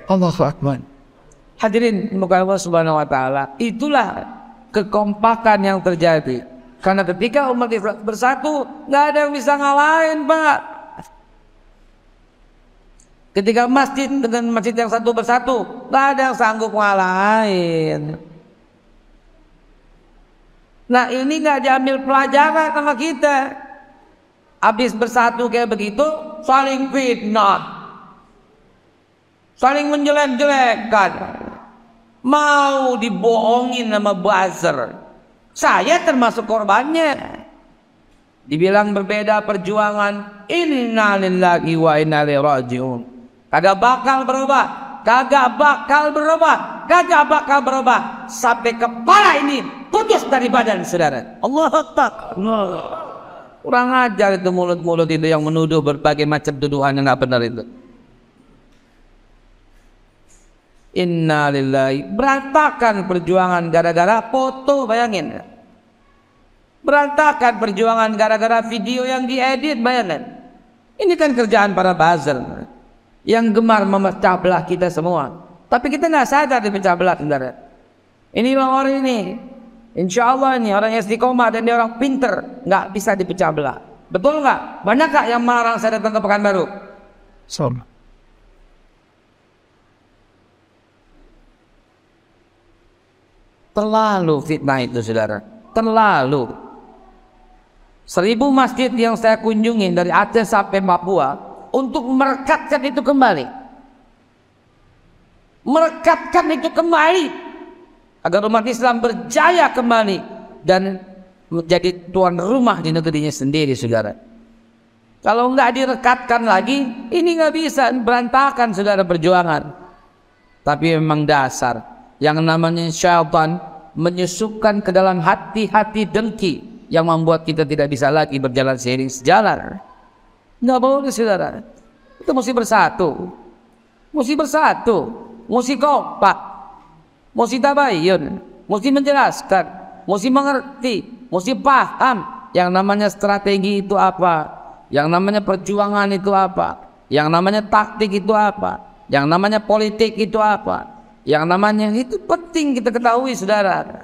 Allahu Akbar. Hadirin semoga Allah Subhanahu wa taala, itulah kekompakan yang terjadi. Karena ketika umat Islam bersatu, nggak ada yang bisa ngalahin, Pak. Ketika masjid dengan masjid yang satu bersatu, nggak ada yang sanggup ngalahin. Nah, ini nggak diambil pelajaran sama kita. Habis bersatu kayak begitu, saling fitnah, saling menjelek-jelekkan, mau dibohongin sama buzzer. Saya termasuk korbannya. Dibilang berbeda perjuangan, inna lillahi wa inna ilaihi raji'un. Kagak bakal berubah, kagak bakal berubah, kagak bakal berubah sampai kepala ini putus dari badan, saudara. Allahu Akbar. Kurang ajar itu mulut-mulut itu yang menuduh berbagai macam tuduhan yang nggak benar itu. Inna lillahi, berantakan perjuangan gara-gara foto, bayangin. Berantakan perjuangan gara-gara video yang diedit, bayangin. Ini kan kerjaan para buzzer yang gemar memecah belah kita semua. Tapi kita nggak sadar dipecah belah, saudara. Ini orang ini, insya Allah ini orang yang istiqomah dan dia orang pinter, nggak bisa dipecah belah. Betul nggak? Banyak nggak yang melarang saya datang ke Pekanbaru? Terlalu fitnah itu, saudara. Terlalu. 1000 masjid yang saya kunjungi dari Aceh sampai Papua untuk merekatkan itu kembali. Merekatkan itu kembali agar umat Islam berjaya kembali dan menjadi tuan rumah di negerinya sendiri, saudara. Kalau nggak direkatkan lagi, ini nggak bisa, berantakan, saudara, perjuangan. Tapi memang dasar yang namanya syaitan menyusupkan ke dalam hati-hati dengki yang membuat kita tidak bisa lagi berjalan seiring sejalan. Nggak boleh, saudara. Kita mesti bersatu, mesti bersatu, mesti kompak, mesti tabayun, mesti menjelaskan, mesti mengerti, mesti paham yang namanya strategi itu apa, yang namanya perjuangan itu apa, yang namanya taktik itu apa, yang namanya politik itu apa. Yang namanya itu penting kita ketahui, saudara.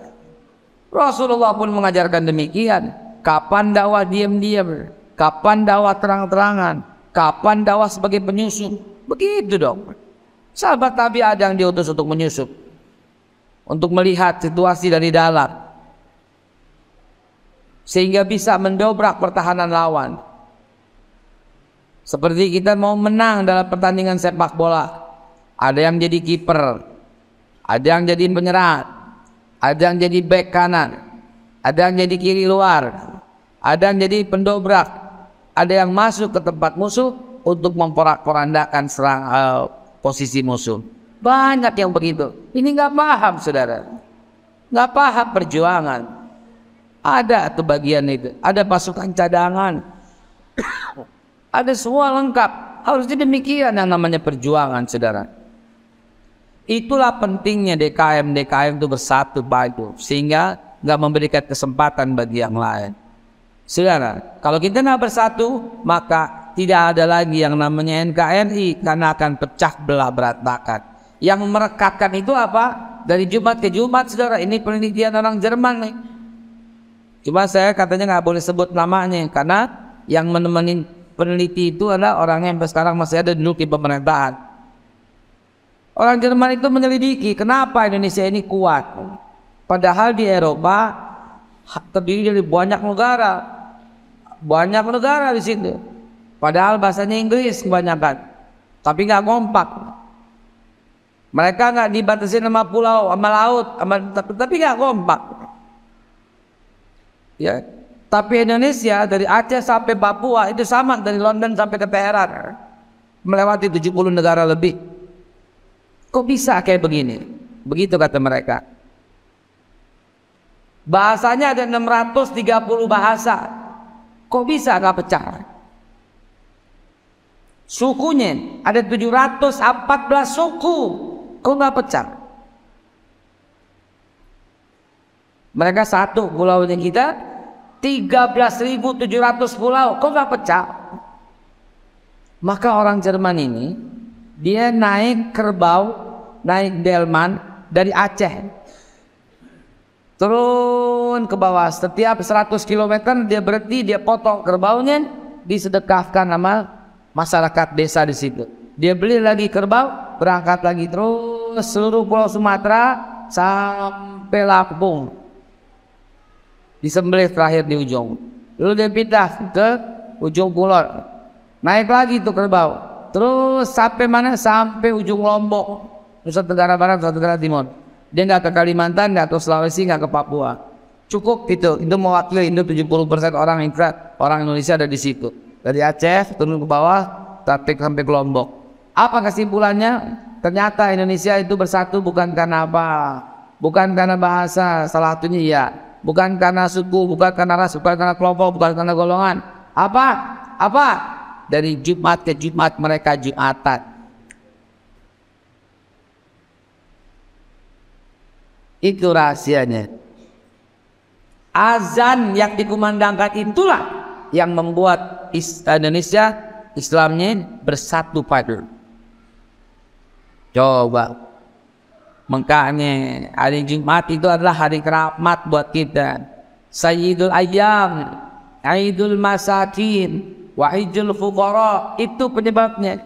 Rasulullah pun mengajarkan demikian. Kapan dakwah diam-diam, kapan dakwah terang-terangan, kapan dakwah sebagai penyusup. Begitu dong. Sahabat Nabi ada yang diutus untuk menyusup, untuk melihat situasi dari dalam, sehingga bisa mendobrak pertahanan lawan. Seperti kita mau menang dalam pertandingan sepak bola, ada yang jadi kiper, ada yang jadi penyerang, ada yang jadi bek kanan, ada yang jadi kiri luar, ada yang jadi pendobrak, ada yang masuk ke tempat musuh untuk memporak-porandakan posisi musuh. Banyak yang begitu. Ini nggak paham, saudara. Nggak paham perjuangan. Ada tuh bagian itu. Ada pasukan cadangan. Ada semua lengkap. Harusnya demikian yang namanya perjuangan, saudara. Itulah pentingnya DKM itu bersatu baik, sehingga nggak memberikan kesempatan bagi yang lain. Saudara, kalau kita nggak bersatu, maka tidak ada lagi yang namanya NKRI, karena akan pecah belah berantakan. Yang merekatkan itu apa? Dari Jumat ke Jumat, saudara. Ini penelitian orang Jerman nih. Cuma saya katanya nggak boleh sebut namanya, karena yang menemani peneliti itu adalah orang yang sekarang masih ada duduk di pemerintahan. Orang Jerman itu menyelidiki kenapa Indonesia ini kuat, padahal di Eropa terdiri dari banyak negara di situ. Padahal bahasanya Inggris kebanyakan, tapi nggak kompak. Mereka nggak dibatasi sama pulau, sama laut, tapi nggak kompak. Ya, tapi Indonesia dari Aceh sampai Papua itu sama, dari London sampai ke Teheran, melewati 70 negara lebih. Kok bisa kayak begini? Begitu kata mereka. Bahasanya ada 630 bahasa. Kok bisa nggak pecah? Sukunya ada 714 suku. Kok nggak pecah? Mereka satu pulaunya kita, 13.700 pulau, kok nggak pecah? Maka orang Jerman ini dia naik kerbau, naik delman dari Aceh, turun ke bawah. Setiap 100 km dia berhenti, dia potong kerbaunya, disedekahkan sama masyarakat desa di situ. Dia beli lagi kerbau, berangkat lagi terus seluruh pulau Sumatera sampai Lampung, disembelih terakhir di ujung. Lalu dia pindah ke ujung pulau, naik lagi tuh kerbau, terus sampai mana? Sampai ujung Lombok, Nusa Tenggara Barat, Nusa Tenggara Timur. Dia nggak ke Kalimantan, nggak ke Sulawesi, nggak ke Papua. Cukup itu mewakili Indo. 70% orang Indonesia ada di situ. Dari Aceh turun ke bawah sampai ke Lombok. Apa kesimpulannya? Ternyata Indonesia itu bersatu bukan karena apa? Bukan karena bahasa, salah satunya iya. Bukan karena suku, bukan karena ras, bukan karena kelompok, bukan karena golongan. Apa? Dari Jumat ke Jumat mereka Jumatan. Itu rahasianya. Azan yang dikumandangkan itulah yang membuat Indonesia, Islamnya bersatu padu. Coba, makanya hari Jumat itu adalah hari keramat buat kita. Sayyidul Ayyam, Aidul Masakin, Wahidul Fuqara, itu penyebabnya.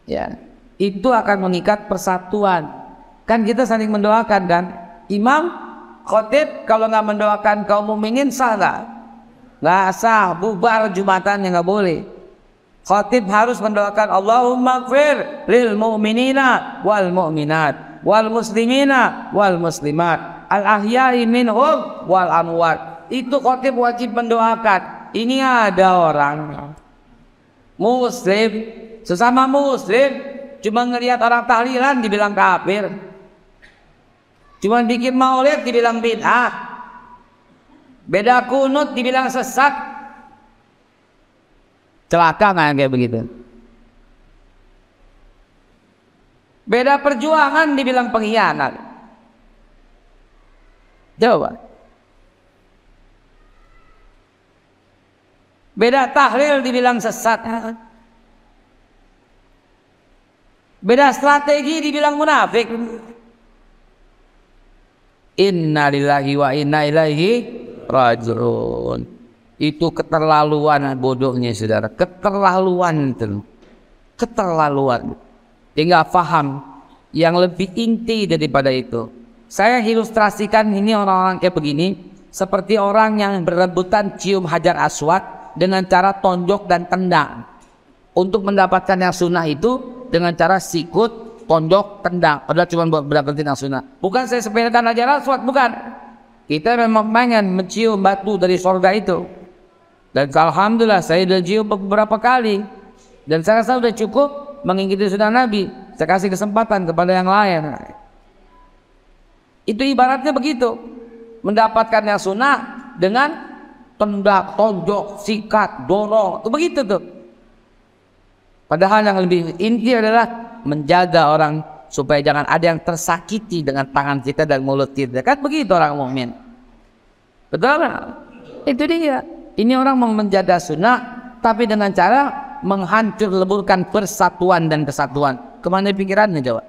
Ya, itu akan mengikat persatuan. Kan kita saling mendoakan kan. Imam, khotib kalau nggak mendoakan kaum mukminin sah nggak sah, bubar Jumatannya nggak boleh. Khatib harus mendoakan Allahumma gfir lil mu'minina wal mu'minat wal muslimina wal muslimat al ahya'i minhum wal amwat. Itu khatib wajib mendoakan. Ini ada orang muslim, sesama muslim, cuma ngelihat orang tahlilan dibilang kafir, cuma bikin maulid dibilang bid'ah, beda kunut dibilang sesat. Celaka nggak kayak begitu? Beda perjuangan dibilang pengkhianat. Coba. Beda tahlil dibilang sesat. Beda strategi dibilang munafik. Inna lillahi wa inna ilaihi raji'un. Itu keterlaluan bodohnya saudara, keterlaluan itu, keterlaluan. Dia nggak paham yang lebih inti daripada itu. Saya ilustrasikan ini orang-orang kayak begini seperti orang yang berebutan cium hajar aswad dengan cara tonjok dan tendang. Untuk mendapatkan yang sunnah itu dengan cara sikut, tonjok, tendang. Padahal cuma buat mendapatkan yang sunnah. Bukan saya sepelekan hajar aswad, bukan. Kita memang pengen mencium batu dari surga itu. Dan alhamdulillah saya sudah cium beberapa kali, dan saya rasa sudah cukup mengikuti sunnah Nabi. Saya kasih kesempatan kepada yang lain. Itu ibaratnya begitu, mendapatkan yang sunnah dengan tendang, tonjok, sikat, dorong, itu begitu tuh. Padahal yang lebih inti adalah menjaga orang supaya jangan ada yang tersakiti dengan tangan kita dan mulut kita. Kan begitu orang mukmin. Betul? Itu dia. Ini orang mau menjaga sunnah, tapi dengan cara menghancur leburkan persatuan dan kesatuan. Kemana pikirannya coba?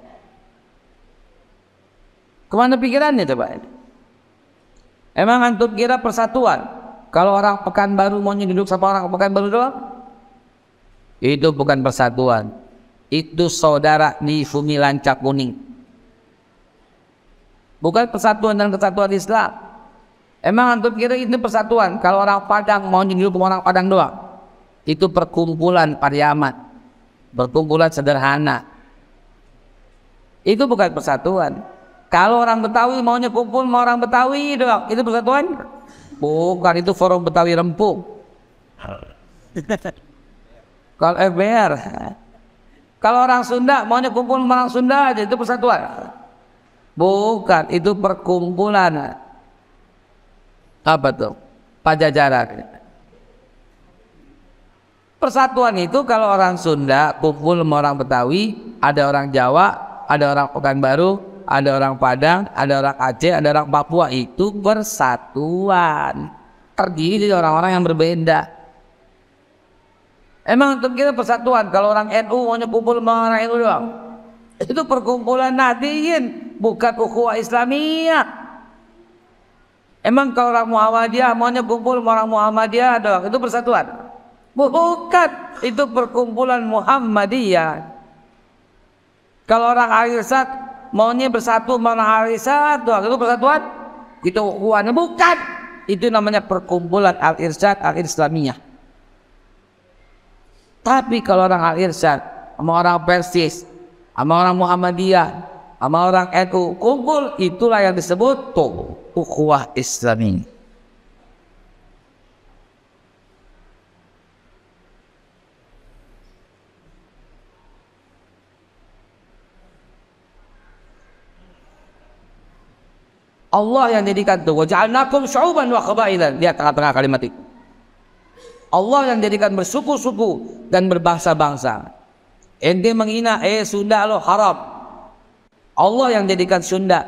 Kemana pikirannya coba? Emang antum kira persatuan? Kalau orang Pekanbaru maunya duduk sama orang Pekanbaru doang? Itu bukan persatuan. Itu saudara di bumi lancap kuning. Bukan persatuan dan kesatuan Islam. Emang antum kira itu persatuan? Kalau orang Padang mau hidup sama orang Padang doang? Itu perkumpulan Pariaman, perkumpulan sederhana. Itu bukan persatuan. Kalau orang Betawi maunya kumpul sama orang Betawi doang, itu persatuan? Bukan, itu forum Betawi Rempung. Kalau FBR. Kalau orang Sunda maunya kumpul sama orang Sunda aja, itu persatuan? Bukan, itu perkumpulan. Apa tuh? Pajajaran. Persatuan itu kalau orang Sunda kumpul sama orang Betawi, ada orang Jawa, ada orang Pekanbaru, ada orang Padang, ada orang Aceh, ada orang Papua. Itu persatuan, terdiri dari orang-orang yang berbeda. Emang untuk kita persatuan. Kalau orang NU maunya kumpul sama orang NU doang, itu perkumpulan Nahdliyin, bukan ukhuwah Islamiyah. Emang kalau orang Muhammadiyah maunya kumpul sama orang Muhammadiyah doang, itu persatuan? Bukan, itu perkumpulan Muhammadiyah. Kalau orang Al-Irsyad maunya bersatu sama orang Al-Irsyad doang, itu persatuan? Itu ukhuwah? Bukan, itu namanya perkumpulan Al-Irsyad Al-Islamiyah. Tapi kalau orang Al-Irsyad sama orang Persis, sama orang Muhammadiyah, sama orang NU kumpul, itulah yang disebut tuh ukhuwah Islami. Allah yang jadikan tuh waja'alnakum syu'uban wa qabailan. Lihat tengah-tengah kalimat itu, Allah yang jadikan bersuku-suku dan berbangsa-bangsa. Ente menghina Sunda lo haram, Allah yang jadikan Sunda.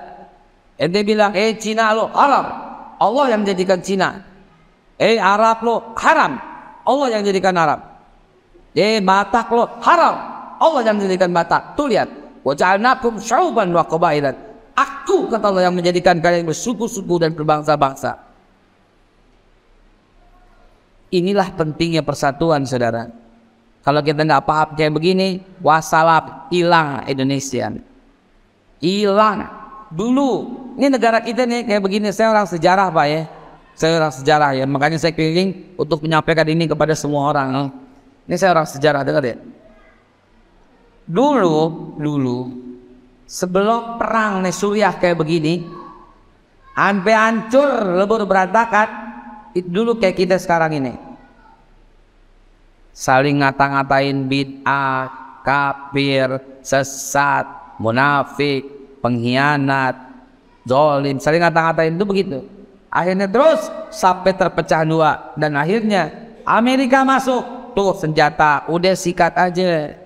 Ente bilang Cina lo haram, Allah yang jadikan Cina. Arab lo haram, Allah yang jadikan Arab. Batak lo haram, Allah yang jadikan Batak. Tuh lihat, waja'alnakum syu'uban wa qabailan. Aku, kata Allah, yang menjadikan kalian bersuku-suku dan berbangsa-bangsa. Inilah pentingnya persatuan, saudara. Kalau kita nggak paham kayak begini, wassalam, hilang Indonesia. Hilang. Dulu, ini negara kita nih kayak begini. Saya orang sejarah, Pak ya. Saya orang sejarah ya. Makanya saya keliling untuk menyampaikan ini kepada semua orang. Ini saya orang sejarah, dengar ya. Dulu sebelum perang nih Suriah kayak begini, sampai hancur, lebur berantakan. Itu dulu kayak kita sekarang ini, saling ngata-ngatain bid'ah, kafir, sesat, munafik, pengkhianat, zalim, saling ngata-ngatain itu begitu. Akhirnya terus sampai terpecah dua, dan akhirnya Amerika masuk, tuh senjata, udah sikat aja.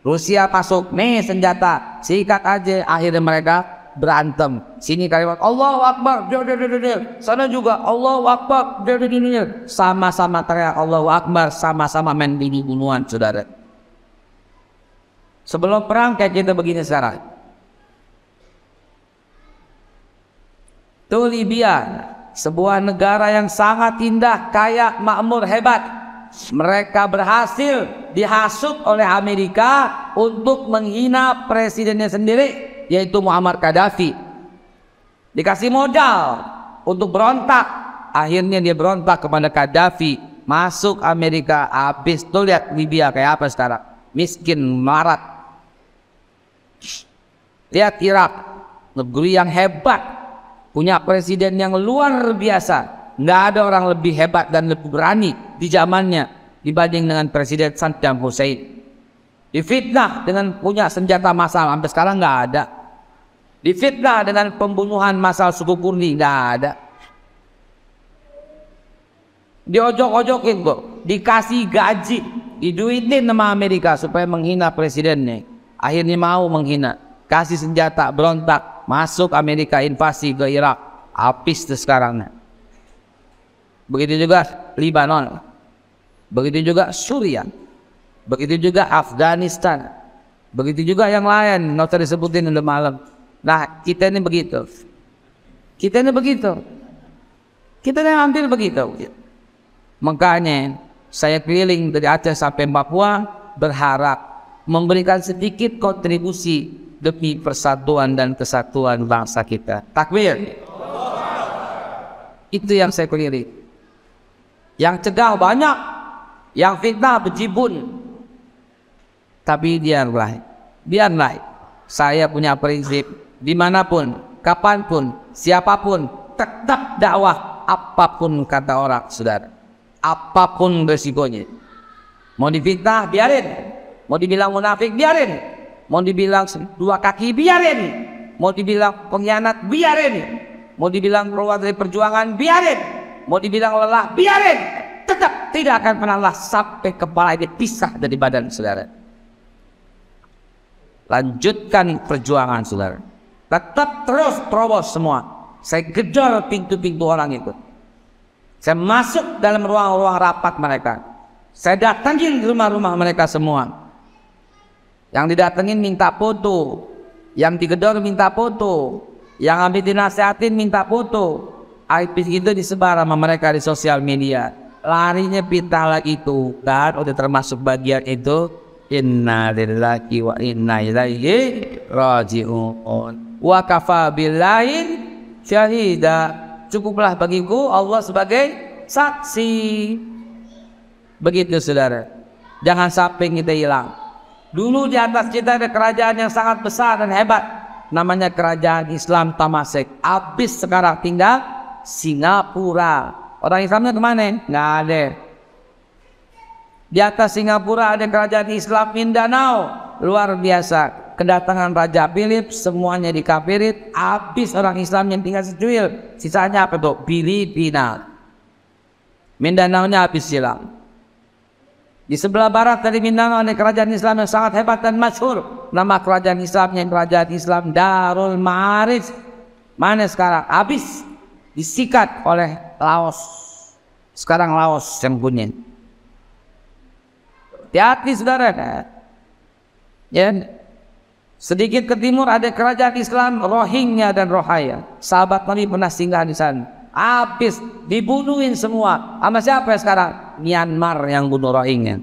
Rusia masuk, nih senjata, sikat aja. Akhirnya mereka berantem. Sini kalimat Allahu Akbar, sana juga Allahu Akbar, sama-sama teriak Allahu Akbar, sama-sama main bunuh-bunuhan, saudara. Sebelum perang kayak kita begini sekarang. Tuh Libya, sebuah negara yang sangat indah, kaya, makmur, hebat. Mereka berhasil dihasut oleh Amerika untuk menghina presidennya sendiri, yaitu Muammar Gaddafi. Dikasih modal untuk berontak, akhirnya dia berontak kepada Gaddafi, masuk Amerika. Habis tuh lihat Libya kayak apa sekarang, miskin, marat. Lihat Irak, negeri yang hebat, punya presiden yang luar biasa. Nggak ada orang lebih hebat dan lebih berani di zamannya dibanding dengan Presiden Saddam Hussein. Difitnah dengan punya senjata massal, sampai sekarang nggak ada. Difitnah dengan pembunuhan massal suku Kurdi, nggak ada. Diojok-ojokin kok, dikasih gaji, diduitin sama Amerika supaya menghina presidennya. Akhirnya mau menghina, kasih senjata, berontak, masuk Amerika, invasi ke Irak, habis tuh sekarang. Begitu juga Lebanon, begitu juga Suriah, begitu juga Afghanistan, begitu juga yang lain, nggak usah disebutin udah malam. Nah kita ini begitu, kita ini begitu, kita ini hampir begitu. Makanya saya keliling dari Aceh sampai Papua, berharap memberikan sedikit kontribusi demi persatuan dan kesatuan bangsa kita. Takbir. Itu yang saya keliling. Yang cegah banyak, yang fitnah bejibun. Tapi biarlah, saya punya prinsip, dimanapun, kapanpun, siapapun, tetap dakwah, apapun kata orang, saudara, apapun resikonya. Mau difitnah, biarin. Mau dibilang munafik, biarin. Mau dibilang dua kaki, biarin. Mau dibilang pengkhianat, biarin. Mau dibilang keluar dari perjuangan, biarin. Mau dibilang lelah, biarin. Tetap tidak akan pernah lelah sampai kepala ini pisah dari badan, saudara. Lanjutkan perjuangan, saudara. Tetap terus terobos semua. Saya kejar pintu-pintu orang itu. Saya masuk dalam ruang-ruang rapat mereka. Saya datangin rumah-rumah mereka semua. Yang didatengin minta foto, yang digedor minta foto, yang habis dinasehatin minta foto. Habis itu disebar sama mereka di sosial media. Larinya pinta lagi itu kan, udah termasuk bagian itu. Inna lillahi wa inna ilaihi raji'un. Wa kafa billahi syahida. Cukuplah bagiku Allah sebagai saksi. Begitu saudara. Jangan sampai kita hilang. Dulu di atas kita ada kerajaan yang sangat besar dan hebat. Namanya kerajaan Islam Tamasek. Habis sekarang tinggal Singapura. Orang Islamnya kemana? Nggak ada. Di atas Singapura ada kerajaan Islam Mindanao. Luar biasa. Kedatangan Raja Philip semuanya dikafirin. Habis orang Islam yang tinggal secuil. Sisanya apa tuh? Filipina. Mindanao-nya habis hilang. Di sebelah barat dari Mindanao ada kerajaan Islam yang sangat hebat dan masyhur. Nama kerajaan Islamnya kerajaan Islam Darul Ma'arij. Mana sekarang? Habis disikat oleh Laos. Sekarang Laos yang punya. Hati-hati saudara. Ya. Sedikit ke timur ada kerajaan Islam Rohingya dan Rohaya. Sahabat Nabi pernah singgah di sana. Habis dibunuhin semua. Sama siapa ya sekarang? Myanmar yang bunuh Rohingya.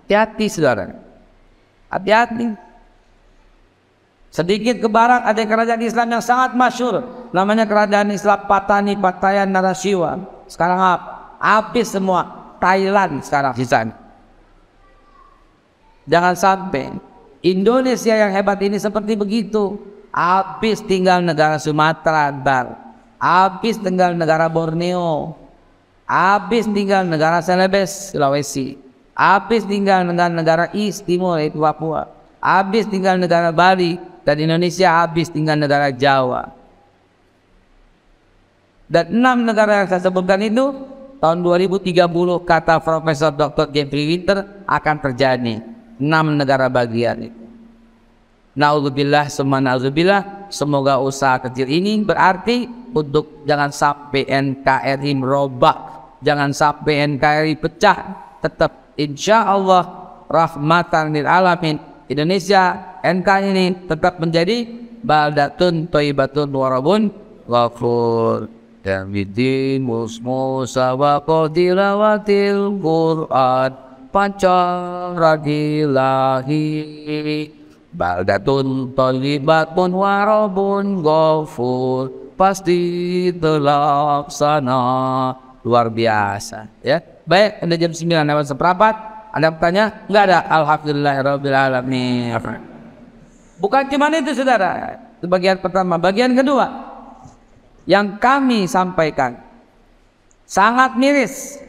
Hati-hati saudara. Hati-hati. Sedikit ke barat ada kerajaan Islam yang sangat masyhur. Namanya kerajaan Islam Patani Patayan Narasiwa. Sekarang apa? Habis semua. Thailand sekarang di sana. Jangan sampai Indonesia yang hebat ini seperti begitu. Habis tinggal negara Sumatera Barat. Habis tinggal negara Borneo. Habis tinggal negara Celebes Sulawesi. Habis tinggal negara East Timur yaitu Papua. Habis tinggal negara Bali. Dan Indonesia habis tinggal negara Jawa. Dan 6 negara yang saya sebutkan itu tahun 2030 kata Profesor Dr. Jeffrey Winter akan terjadi 6 negara bagian itu. Na'udzubillah semua na'udzubillah. Semoga usaha kecil ini berarti untuk jangan sampai NKRI merobak, jangan sampai NKRI pecah. Tetap insya Allah rahmatan lil alamin Indonesia NKRI ini tetap menjadi baldatun thayyibatun warabun ghafur. Damidin musmusa wa qadilawatil Qur'an pancaragilahi baldatun thayyibatun warabun ghafur. Pasti terlaksana. Luar biasa ya. Baik, ada jam 9:01. Ada pertanyaan? Enggak ada. Alhamdulillahirabbil alamin. Bukan cuma itu saudara. Itu bagian pertama. Bagian kedua yang kami sampaikan sangat miris.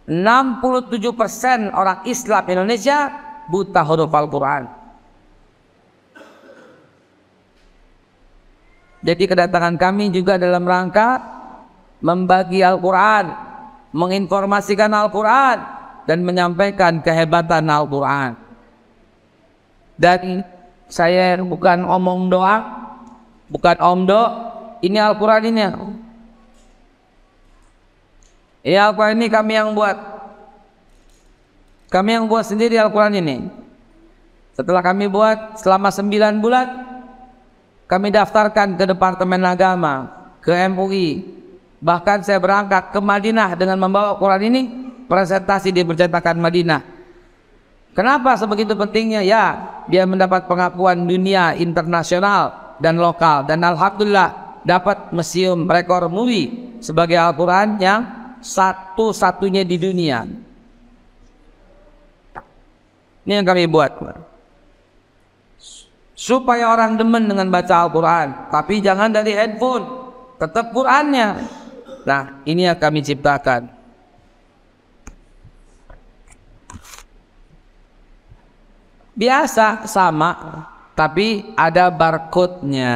67% orang Islam Indonesia buta huruf Al-Quran. Jadi kedatangan kami juga dalam rangka membagi Al-Quran, menginformasikan Al-Quran, dan menyampaikan kehebatan Al-Quran. Dan saya bukan omong doang, bukan omdo. Ini Al-Quran ini. Ini Al-Quran ini kami yang buat. Kami yang buat sendiri Al-Quran ini. Setelah kami buat selama 9 bulan, kami daftarkan ke Departemen Agama, ke MUI. Bahkan saya berangkat ke Madinah dengan membawa Quran ini, presentasi di percetakan Madinah. Kenapa sebegitu pentingnya? Ya, dia mendapat pengakuan dunia internasional dan lokal. Dan alhamdulillah dapat museum rekor muri sebagai Al-Quran yang satu-satunya di dunia. Ini yang kami buat supaya orang demen dengan baca Al-Quran, tapi jangan dari handphone, tetap Qurannya. Nah, ini yang kami ciptakan. Biasa sama, tapi ada barcode-nya.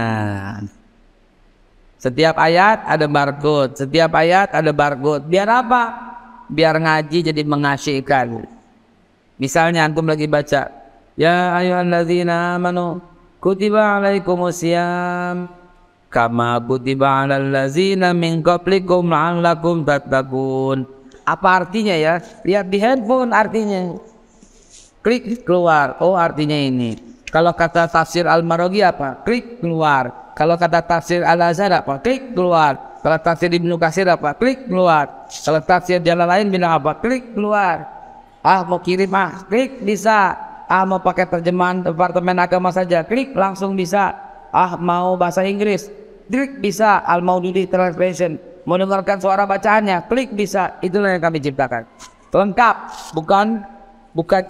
Setiap ayat ada barcode, setiap ayat ada barcode. Biar apa? Biar ngaji jadi mengasyikkan. Misalnya antum lagi baca Ya ayyuhalladzina amanu kutiba alaikumusiyam kama kutiba alal ladzina min qablikum la'allakum tattaqun. Apa artinya ya? Lihat di handphone artinya. Klik keluar. Oh, artinya ini. Kalau kata tafsir Al-Maraghi apa? Klik keluar. Kalau kata tafsir Al-Azhar apa? Klik keluar. Kalau tafsir Ibnu Katsir apa? Klik keluar. Kalau tafsir jalan lain bilang apa? Klik keluar. Ah, mau kirim klik bisa. Ah, mau pakai terjemahan Departemen Agama saja, klik langsung bisa. Ah, mau bahasa Inggris, klik bisa. Al-Maududi Translation. Mau dengarkan suara bacaannya, klik bisa. Itulah yang kami ciptakan. Lengkap, bukan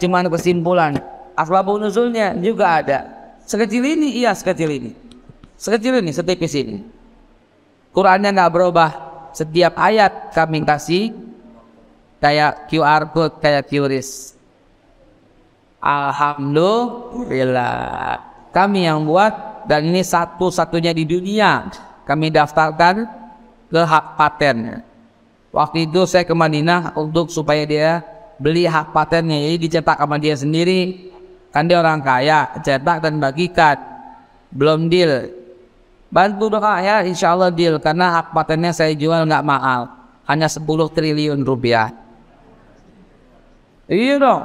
cuma kesimpulan. Asbabun nuzulnya juga ada. Sekecil ini, iya sekecil ini. Sekecil ini, setipis ini. Qurannya nggak berubah. Setiap ayat kami kasih kayak QR code, kayak QRIS. Alhamdulillah. Kami yang buat, dan ini satu-satunya di dunia. Kami daftarkan ke hak paten. Waktu itu saya ke Madinah untuk supaya dia beli hak patennya. Jadi dicetak sama dia sendiri. Kan dia orang kaya, cetak dan bagikan. Belum deal. Bantu doa ya, insya Allah deal. Karena hak patennya saya jual nggak mahal, hanya 10 triliun rupiah. Iya dong,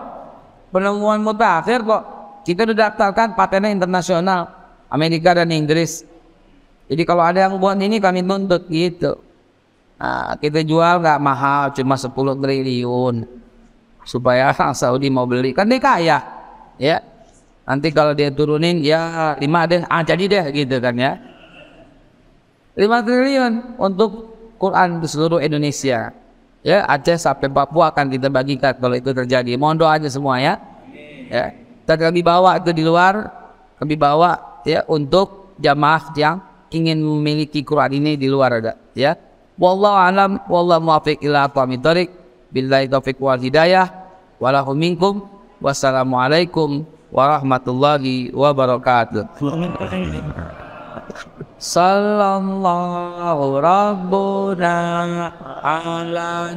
penemuan mutakhir kok. Kita udah daftarkan patennya internasional, Amerika dan Inggris. Jadi kalau ada yang buat ini kami tuntut gitu. Nah, kita jual nggak mahal, cuma 10 triliun. Supaya orang Saudi mau beli, kan dia kaya. Ya, nanti kalau dia turunin ya 5 deh, jadi deh gitu kan ya. 5 triliun untuk Quran di seluruh Indonesia. Ya, Aceh sampai Papua akan kita bagikan kalau itu terjadi. Mohon doa aja semua ya. Ya, dan kami bawa itu di luar, kami bawa ya untuk jamaah yang ingin memiliki Quran ini di luar ada. Ya, wallahu alam, wallahu muwaffiq ila aqwamit thoriq. Billahi taufiq wal hidayah. Wallahu minkum. Wassalamualaikum warahmatullahi wabarakatuh. Sallallahu rabbuna ala